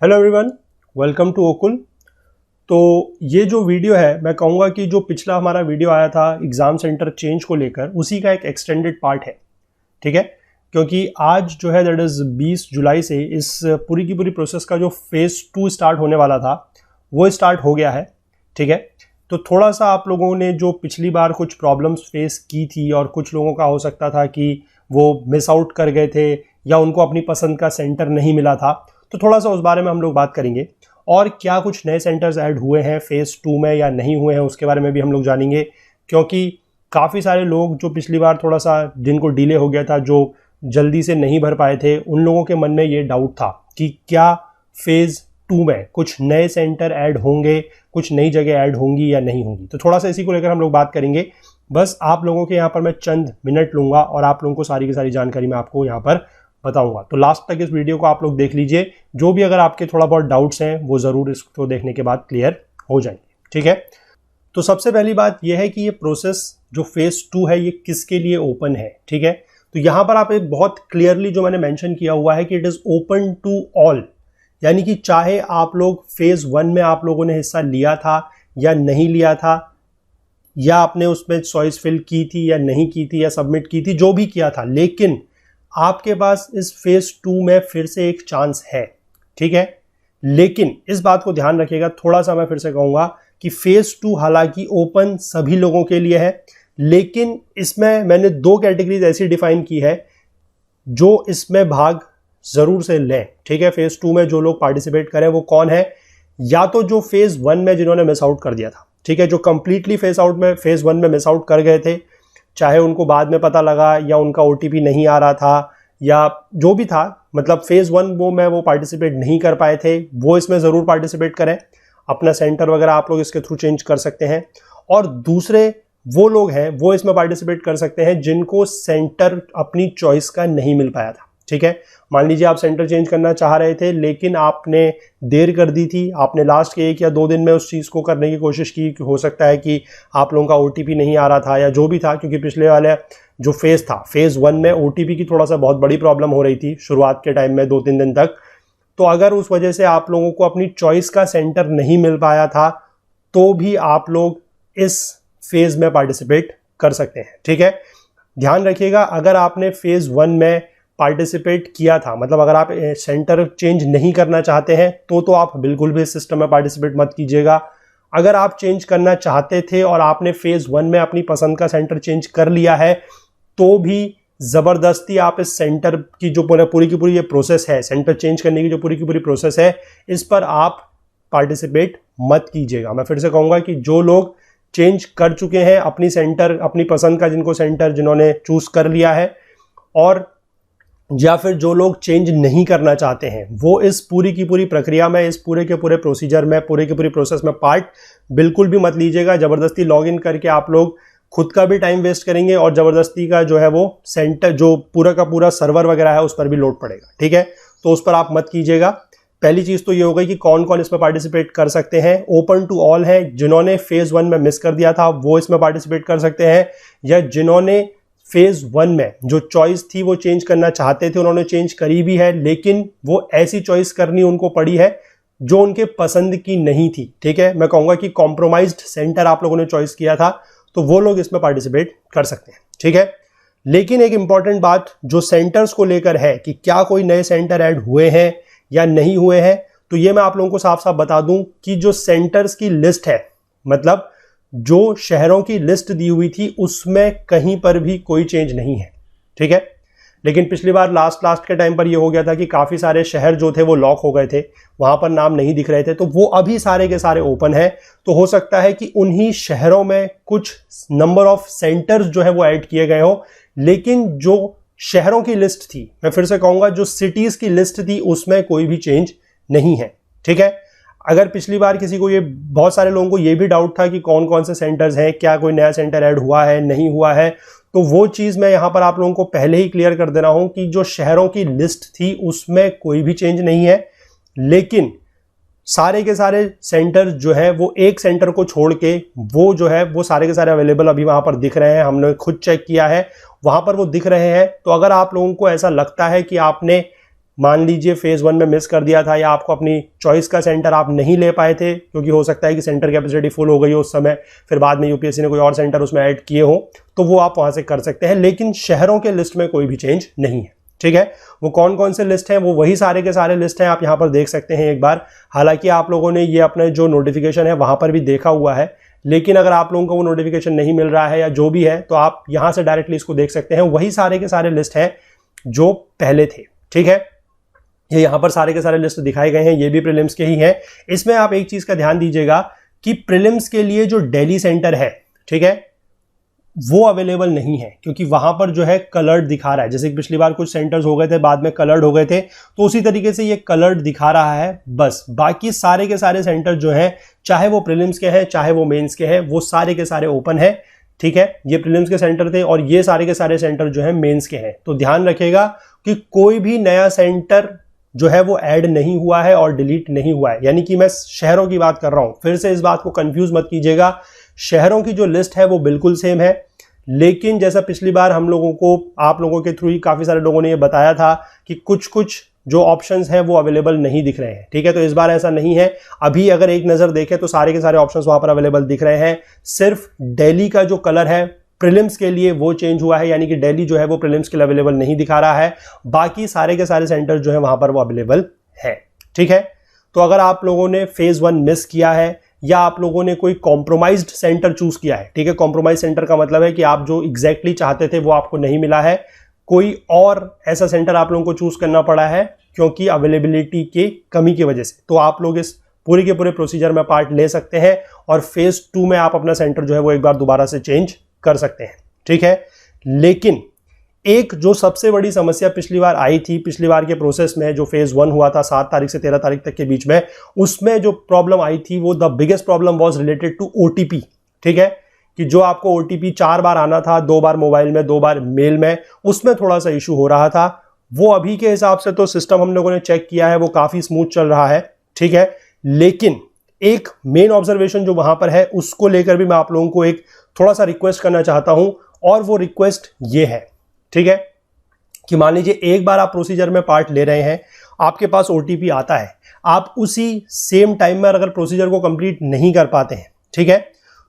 Hello everyone, welcome to Okul. तो ये जो वीडियो है, मैं कहूँगा कि जो पिछला हमारा वीडियो आया था एग्ज़ाम सेंटर चेंज को लेकर, उसी का एक एक्सटेंडेड पार्ट है। ठीक है, क्योंकि आज जो है दैट इज़ 20 जुलाई से इस पूरी की पूरी प्रोसेस का जो फेज़ 2 स्टार्ट होने वाला था वो स्टार्ट हो गया है। ठीक है, तो थोड़ा सा आप लोगों ने जो पिछली बार कुछ प्रॉब्लम्स फेस की थी और कुछ लोगों का हो सकता था कि वो मिस आउट कर गए थे या उनको अपनी पसंद का सेंटर नहीं मिला था, तो थोड़ा सा उस बारे में हम लोग बात करेंगे। और क्या कुछ नए सेंटर्स ऐड हुए हैं फेज़ 2 में या नहीं हुए हैं, उसके बारे में भी हम लोग जानेंगे। क्योंकि काफ़ी सारे लोग जो पिछली बार थोड़ा सा जिनको डिले हो गया था, जो जल्दी से नहीं भर पाए थे, उन लोगों के मन में ये डाउट था कि क्या फेज़ 2 में कुछ नए सेंटर ऐड होंगे, कुछ नई जगह ऐड होंगी या नहीं होंगी। तो थोड़ा सा इसी को लेकर हम लोग बात करेंगे। बस आप लोगों के यहाँ पर मैं चंद मिनट लूँगा और आप लोगों को सारी की सारी जानकारी मैं आपको यहाँ पर बताऊंगा। तो लास्ट तक इस वीडियो को आप लोग देख लीजिए। जो भी अगर आपके थोड़ा बहुत डाउट्स हैं वो ज़रूर इसको देखने के बाद क्लियर हो जाएंगे। ठीक है, तो सबसे पहली बात यह है कि ये प्रोसेस जो फेज़ 2 है ये किसके लिए ओपन है। ठीक है, तो यहाँ पर आप एक बहुत क्लियरली जो मैंने मेंशन किया हुआ है कि it is open to all, यानी कि चाहे आप लोग फेज़ 1 में आप लोगों ने हिस्सा लिया था या नहीं लिया था, या आपने उसमें चॉइस फिल की थी या नहीं की थी या सबमिट की थी, जो भी किया था, लेकिन आपके पास इस फेज़ 2 में फिर से एक चांस है। ठीक है, लेकिन इस बात को ध्यान रखिएगा, थोड़ा सा मैं फिर से कहूँगा कि फेज़ 2 हालांकि ओपन सभी लोगों के लिए है, लेकिन इसमें मैंने दो कैटेगरीज ऐसी डिफाइन की है जो इसमें भाग ज़रूर से लें। ठीक है, फेज़ 2 में जो लोग पार्टिसिपेट करें वो कौन है? या तो जो फेज़ 1 में जिन्होंने मिस आउट कर दिया था, ठीक है, जो कंप्लीटली फेज़ 1 में मिस आउट कर गए थे, चाहे उनको बाद में पता लगा या उनका OTP नहीं आ रहा था या जो भी था, मतलब फेज़ 1 वो पार्टिसिपेट नहीं कर पाए थे, वो इसमें ज़रूर पार्टिसिपेट करें। अपना सेंटर वगैरह आप लोग इसके थ्रू चेंज कर सकते हैं। और दूसरे वो लोग हैं वो इसमें पार्टिसिपेट कर सकते हैं जिनको सेंटर अपनी चॉइस का नहीं मिल पाया था। ठीक है, मान लीजिए आप सेंटर चेंज करना चाह रहे थे लेकिन आपने देर कर दी थी, आपने लास्ट के 1 या 2 दिन में उस चीज़ को करने की कोशिश की। हो सकता है कि आप लोगों का OTP नहीं आ रहा था या जो भी था, क्योंकि पिछले वाले जो फेज़ था फेज़ 1 में OTP की थोड़ा सा बहुत बड़ी प्रॉब्लम हो रही थी शुरुआत के टाइम में 2-3 दिन तक। तो अगर उस वजह से आप लोगों को अपनी चॉइस का सेंटर नहीं मिल पाया था तो भी आप लोग इस फेज़ में पार्टिसिपेट कर सकते हैं। ठीक है, ध्यान रखिएगा, अगर आपने फेज़ 1 में पार्टिसिपेट किया था, मतलब अगर आप सेंटर चेंज नहीं करना चाहते हैं तो आप बिल्कुल भी इस सिस्टम में पार्टिसिपेट मत कीजिएगा। अगर आप चेंज करना चाहते थे और आपने फेज़ 1 में अपनी पसंद का सेंटर चेंज कर लिया है तो भी ज़बरदस्ती आप इस सेंटर की जो पूरी की पूरी ये प्रोसेस है, सेंटर चेंज करने की जो पूरी की पूरी प्रोसेस है, इस पर आप पार्टिसिपेट मत कीजिएगा। मैं फिर से कहूँगा कि जो लोग चेंज कर चुके हैं अपनी सेंटर, अपनी पसंद का जिनको सेंटर जिन्होंने चूज़ कर लिया है, और या फिर जो लोग चेंज नहीं करना चाहते हैं, वो इस पूरी की पूरी प्रक्रिया में, इस पूरे के पूरे प्रोसीजर में, पूरे की पूरी प्रोसेस में पार्ट बिल्कुल भी मत लीजिएगा। ज़बरदस्ती लॉगिन करके आप लोग खुद का भी टाइम वेस्ट करेंगे और ज़बरदस्ती का जो है वो सेंटर जो पूरा का पूरा सर्वर वगैरह है उस पर भी लोड पड़ेगा। ठीक है, तो उस पर आप मत कीजिएगा। पहली चीज़ तो ये हो गई कि कौन कौन इसमें पार्टिसिपेट कर सकते हैं। ओपन टू ऑल है, जिन्होंने फेज़ 1 में मिस कर दिया था वो इसमें पार्टिसिपेट कर सकते हैं, या जिन्होंने फेज़ 1 में जो चॉइस थी वो चेंज करना चाहते थे, उन्होंने चेंज करी भी है, लेकिन वो ऐसी चॉइस करनी उनको पड़ी है जो उनके पसंद की नहीं थी। ठीक है, मैं कहूँगा कि कॉम्प्रोमाइज्ड सेंटर आप लोगों ने चॉइस किया था, तो वो लोग इसमें पार्टिसिपेट कर सकते हैं। ठीक है, लेकिन एक इंपॉर्टेंट बात जो सेंटर्स को लेकर है कि क्या कोई नए सेंटर ऐड हुए हैं या नहीं हुए हैं, तो ये मैं आप लोगों को साफ साफ बता दूं कि जो सेंटर्स की लिस्ट है, मतलब जो शहरों की लिस्ट दी हुई थी, उसमें कहीं पर भी कोई चेंज नहीं है। ठीक है, लेकिन पिछली बार लास्ट के टाइम पर ये हो गया था कि काफ़ी सारे शहर जो थे वो लॉक हो गए थे, वहाँ पर नाम नहीं दिख रहे थे, तो वो अभी सारे के सारे ओपन है। तो हो सकता है कि उन्हीं शहरों में कुछ नंबर ऑफ सेंटर्स जो है वो ऐड किए गए हो, लेकिन जो शहरों की लिस्ट थी, मैं फिर से कहूँगा जो सिटीज़ की लिस्ट थी, उसमें कोई भी चेंज नहीं है। ठीक है, अगर पिछली बार किसी को ये, बहुत सारे लोगों को ये भी डाउट था कि कौन कौन से सेंटर्स हैं, क्या कोई नया सेंटर ऐड हुआ है नहीं हुआ है, तो वो चीज़ मैं यहाँ पर आप लोगों को पहले ही क्लियर कर दे रहा हूँ कि जो शहरों की लिस्ट थी उसमें कोई भी चेंज नहीं है, लेकिन सारे के सारे सेंटर जो है वो एक सेंटर को छोड़ के वो जो है वो सारे के सारे अवेलेबल अभी वहाँ पर दिख रहे हैं। हमने खुद चेक किया है, वहाँ पर वो दिख रहे हैं। तो अगर आप लोगों को ऐसा लगता है कि आपने मान लीजिए फेज़ 1 में मिस कर दिया था या आपको अपनी चॉइस का सेंटर आप नहीं ले पाए थे क्योंकि हो सकता है कि सेंटर कैपेसिटी फुल हो गई हो उस समय, फिर बाद में यूपीएससी ने कोई और सेंटर उसमें ऐड किए हो, तो वो आप वहाँ से कर सकते हैं। लेकिन शहरों के लिस्ट में कोई भी चेंज नहीं है, ठीक है। वो कौन कौन से लिस्ट हैं, वो वही सारे के सारे लिस्ट हैं, आप यहाँ पर देख सकते हैं एक बार। हालांकि आप लोगों ने ये अपने जो नोटिफिकेशन है वहाँ पर भी देखा हुआ है, लेकिन अगर आप लोगों को वो नोटिफिकेशन नहीं मिल रहा है या जो भी है, तो आप यहाँ से डायरेक्टली इसको देख सकते हैं। वही सारे के सारे लिस्ट हैं जो पहले थे, ठीक है। ये यहाँ पर सारे के सारे लिस्ट दिखाए गए हैं, ये भी प्रीलिम्स के ही हैं। इसमें आप एक चीज का ध्यान दीजिएगा कि प्रीलिम्स के लिए जो दिल्ली सेंटर है, ठीक है, वो अवेलेबल नहीं है क्योंकि वहां पर जो है कलर्ड दिखा रहा है। जैसे कि पिछली बार कुछ सेंटर्स हो गए थे, बाद में कलर्ड हो गए थे, तो उसी तरीके से ये कलर्ड दिखा रहा है बस। बाकी सारे के सारे सेंटर जो हैं, चाहे वो प्रीलिम्स के हैं चाहे वो मेंस के हैं, वो सारे के सारे ओपन है, ठीक है। ये प्रीलिम्स के सेंटर थे और ये सारे के सारे सेंटर जो है मेंस के हैं। तो ध्यान रखिएगा कि कोई भी नया सेंटर जो है वो ऐड नहीं हुआ है और डिलीट नहीं हुआ है। यानी कि मैं शहरों की बात कर रहा हूं, फिर से इस बात को कंफ्यूज मत कीजिएगा। शहरों की जो लिस्ट है वो बिल्कुल सेम है, लेकिन जैसा पिछली बार हम लोगों को, आप लोगों के थ्रू ही काफी सारे लोगों ने ये बताया था कि कुछ कुछ जो ऑप्शंस हैं वो अवेलेबल नहीं दिख रहे हैं, ठीक है। तो इस बार ऐसा नहीं है। अभी अगर एक नजर देखें तो सारे के सारे ऑप्शंस वहां पर अवेलेबल दिख रहे हैं। सिर्फ दिल्ली का जो कलर है प्रीलिम्स के लिए वो चेंज हुआ है, यानी कि दिल्ली जो है वो प्रीलिम्स के लिए अवेलेबल नहीं दिखा रहा है। बाकी सारे के सारे सेंटर जो है वहां पर वो अवेलेबल है, ठीक है। तो अगर आप लोगों ने फेज 1 मिस किया है या आप लोगों ने कोई कॉम्प्रोमाइज्ड सेंटर चूज किया है, ठीक है। कॉम्प्रोमाइज सेंटर का मतलब है कि आप जो एग्जैक्टली चाहते थे वो आपको नहीं मिला है, कोई और ऐसा सेंटर आप लोगों को चूज करना पड़ा है क्योंकि अवेलेबिलिटी की कमी की वजह से, तो आप लोग इस पूरे के पूरे प्रोसीजर में पार्ट ले सकते हैं और फेज 2 में आप अपना सेंटर जो है वो एक बार दोबारा से चेंज कर सकते हैं, ठीक है। लेकिन एक जो सबसे बड़ी समस्या पिछली बार आई थी, पिछली बार के प्रोसेस में जो फेज 1 हुआ था 7 तारीख से 13 तारीख तक के बीच में, उसमें जो प्रॉब्लम आई थी वो the biggest problem was related to OTP, ठीक है। कि जो आपको ओटीपी 4 बार आना था, 2 बार मोबाइल में 2 बार मेल में, उसमें थोड़ा सा इशू हो रहा था। वो अभी के हिसाब से तो सिस्टम हम लोगों ने चेक किया है, वो काफी स्मूथ चल रहा है, ठीक है। लेकिन एक मेन ऑब्जर्वेशन जो वहां पर है उसको लेकर भी मैं आप लोगों को एक थोड़ा सा रिक्वेस्ट करना चाहता हूं, और वो रिक्वेस्ट ये है, ठीक है, कि मान लीजिए एक बार आप प्रोसीजर में पार्ट ले रहे हैं, आपके पास ओटीपी आता है, आप उसी सेम टाइम में अगर प्रोसीजर को कंप्लीट नहीं कर पाते हैं, ठीक है,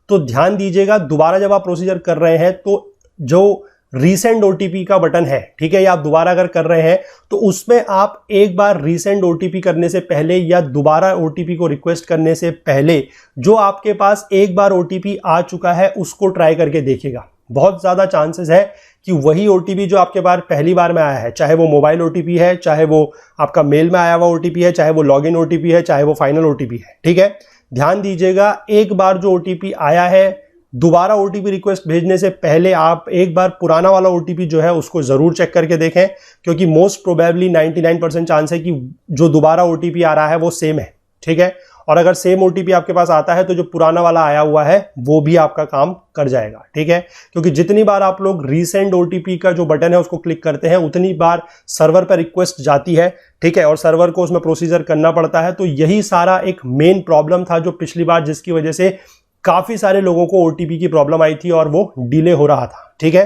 तो ध्यान दीजिएगा दोबारा जब आप प्रोसीजर कर रहे हैं तो जो रीसेंड ओटीपी का बटन है, ठीक है, या आप दोबारा अगर कर रहे हैं तो उसमें आप एक बार रीसेंड ओटीपी करने से पहले या दोबारा ओटीपी को रिक्वेस्ट करने से पहले जो आपके पास एक बार ओटीपी आ चुका है उसको ट्राई करके देखिएगा। बहुत ज्यादा चांसेस है कि वही ओटीपी जो आपके पास पहली बार में आया है, चाहे वो मोबाइल ओटीपी है, चाहे वो आपका मेल में आया हुआ ओटीपी है, चाहे वो लॉगिन ओटीपी है, चाहे वो फाइनल ओटीपी है, ठीक है। ध्यान दीजिएगा, एक बार जो ओटीपी आया है, दोबारा ओटीपी रिक्वेस्ट भेजने से पहले आप एक बार पुराना वाला ओटीपी जो है उसको जरूर चेक करके देखें, क्योंकि मोस्ट प्रोबेबली 99% चांस है कि जो दोबारा ओटीपी आ रहा है वो सेम है, ठीक है। और अगर सेम ओटीपी आपके पास आता है तो जो पुराना वाला आया हुआ है वो भी आपका काम कर जाएगा, ठीक है। क्योंकि जितनी बार आप लोग रीसेंड ओटीपी का जो बटन है उसको क्लिक करते हैं उतनी बार सर्वर पर रिक्वेस्ट जाती है, ठीक है, और सर्वर को उसमें प्रोसीजर करना पड़ता है। तो यही सारा एक मेन प्रॉब्लम था जो पिछली बार, जिसकी वजह से काफी सारे लोगों को ओटीपी की प्रॉब्लम आई थी और वो डिले हो रहा था, ठीक है।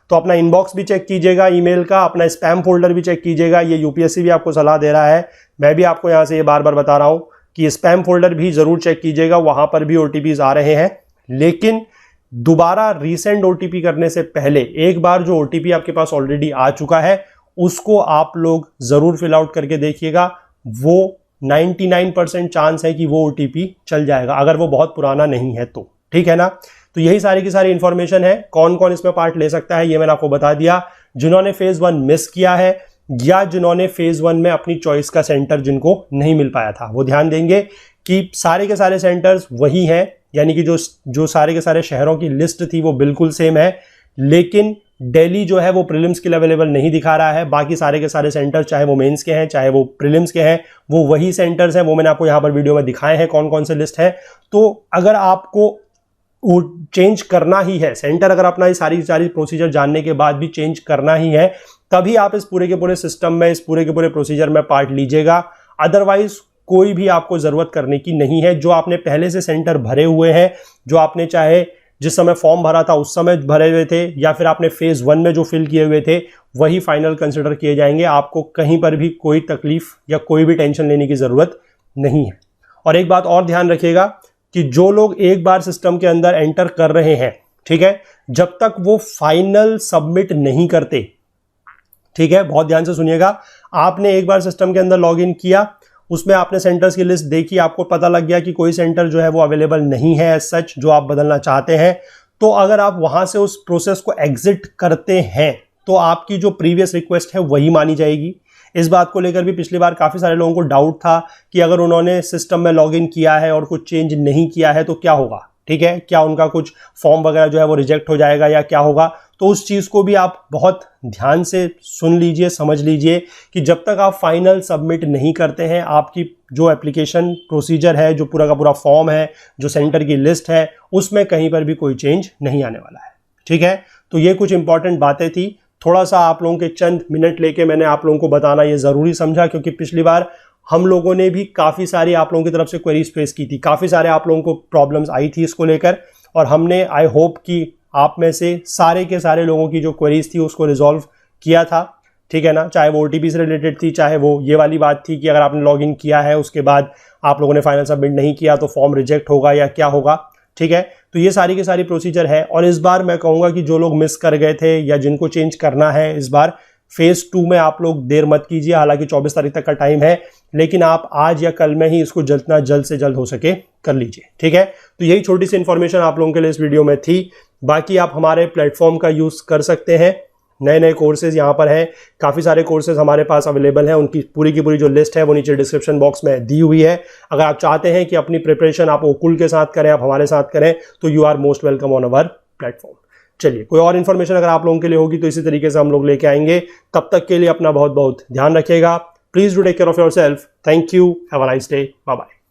तो अपना इनबॉक्स भी चेक कीजिएगा ईमेल का, अपना स्पैम फोल्डर भी चेक कीजिएगा। ये यूपीएससी भी आपको सलाह दे रहा है, मैं भी आपको यहां से ये बार बार बता रहा हूं कि स्पैम फोल्डर भी जरूर चेक कीजिएगा, वहां पर भी ओटीपीज आ रहे हैं। लेकिन दोबारा रीसेंड ओटीपी करने से पहले एक बार जो ओटीपी आपके पास ऑलरेडी आ चुका है उसको आप लोग जरूर फिल आउट करके देखिएगा। वो 99% चांस है कि वो ओटीपी चल जाएगा, अगर वो बहुत पुराना नहीं है तो, ठीक है ना। तो यही सारी की सारी इंफॉर्मेशन है। कौन कौन इसमें पार्ट ले सकता है ये मैंने आपको बता दिया। जिन्होंने फेज 1 मिस किया है या जिन्होंने फेज 1 में अपनी चॉइस का सेंटर जिनको नहीं मिल पाया था, वो ध्यान देंगे कि सारे के सारे सेंटर्स वही हैं, यानी कि जो सारे के सारे शहरों की लिस्ट थी वो बिल्कुल सेम है। लेकिन दिल्ली जो है वो प्रीलिम्स के लिए अवेलेबल नहीं दिखा रहा है। बाकी सारे के सारे सेंटर्स, चाहे वो मेंस के हैं चाहे वो प्रीलिम्स के हैं, वो वही सेंटर्स हैं। वो मैंने आपको यहाँ पर वीडियो में दिखाए हैं कौन कौन से लिस्ट है। तो अगर आपको चेंज करना ही है सेंटर, अगर अपना ये सारी प्रोसीजर जानने के बाद भी चेंज करना ही है, तभी आप इस पूरे के पूरे सिस्टम में, इस पूरे के पूरे प्रोसीजर में पार्ट लीजिएगा। अदरवाइज कोई भी आपको जरूरत करने की नहीं है। जो आपने पहले से सेंटर भरे हुए हैं, जो आपने चाहे जिस समय फॉर्म भरा था उस समय भरे हुए थे, या फिर आपने फेज 1 में जो फिल किए हुए थे वही फाइनल कंसिडर किए जाएंगे। आपको कहीं पर भी कोई तकलीफ या कोई भी टेंशन लेने की ज़रूरत नहीं है। और एक बात और ध्यान रखिएगा कि जो लोग एक बार सिस्टम के अंदर एंटर कर रहे हैं, ठीक है, जब तक वो फाइनल सबमिट नहीं करते, ठीक है, बहुत ध्यान से सुनिएगा, आपने एक बार सिस्टम के अंदर लॉगिन किया, उसमें आपने सेंटर्स की लिस्ट देखी, आपको पता लग गया कि कोई सेंटर जो है वो अवेलेबल नहीं है एज सच जो आप बदलना चाहते हैं, तो अगर आप वहां से उस प्रोसेस को एग्जिट करते हैं तो आपकी जो प्रीवियस रिक्वेस्ट है वही मानी जाएगी। इस बात को लेकर भी पिछली बार काफ़ी सारे लोगों को डाउट था कि अगर उन्होंने सिस्टम में लॉगिन किया है और कुछ चेंज नहीं किया है तो क्या होगा, ठीक है, क्या उनका कुछ फॉर्म वगैरह जो है वो रिजेक्ट हो जाएगा या क्या होगा। तो उस चीज़ को भी आप बहुत ध्यान से सुन लीजिए, समझ लीजिए कि जब तक आप फाइनल सबमिट नहीं करते हैं, आपकी जो एप्लीकेशन प्रोसीजर है, जो पूरा का पूरा फॉर्म है, जो सेंटर की लिस्ट है, उसमें कहीं पर भी कोई चेंज नहीं आने वाला है, ठीक है। तो ये कुछ इंपॉर्टेंट बातें थी, थोड़ा सा आप लोगों के चंद मिनट लेके मैंने आप लोगों को बताना ये ज़रूरी समझा, क्योंकि पिछली बार हम लोगों ने भी काफ़ी सारी आप लोगों की तरफ से क्वेरीज फेस की थी, काफ़ी सारे आप लोगों को प्रॉब्लम्स आई थी इसको लेकर, और हमने आई होप कि आप में से सारे के सारे लोगों की जो क्वेरीज थी उसको रिजॉल्व किया था, ठीक है ना। चाहे वो OTP से रिलेटेड थी, चाहे वो ये वाली बात थी कि अगर आपने लॉगिन किया है उसके बाद आप लोगों ने फाइनल सबमिट नहीं किया तो फॉर्म रिजेक्ट होगा या क्या होगा, ठीक है। तो ये सारी की सारी प्रोसीजर है। और इस बार मैं कहूँगा कि जो लोग मिस कर गए थे या जिनको चेंज करना है, इस बार फेज़ 2 में आप लोग देर मत कीजिए, हालांकि 24 तारीख तक का टाइम है, लेकिन आप आज या कल में ही इसको जितना जल्द से जल्द हो सके कर लीजिए, ठीक है। तो यही छोटी सी इन्फॉर्मेशन आप लोगों के लिए इस वीडियो में थी। बाकी आप हमारे प्लेटफॉर्म का यूज़ कर सकते हैं, नए नए कोर्सेज यहाँ पर हैं, काफ़ी सारे कोर्सेज हमारे पास अवेलेबल हैं, उनकी पूरी की पूरी जो लिस्ट है वो नीचे डिस्क्रिप्शन बॉक्स में दी हुई है। अगर आप चाहते हैं कि अपनी प्रिपरेशन आप ओकुल के साथ करें, आप हमारे साथ करें, तो you are most welcome on our platform. चलिए, कोई और इन्फॉर्मेशन अगर आप लोगों के लिए होगी तो इसी तरीके से हम लोग लेके आएंगे। तब तक के लिए अपना बहुत बहुत ध्यान रखिएगा। Please do take care of yourself. Thank you, have a nice day, bye bye.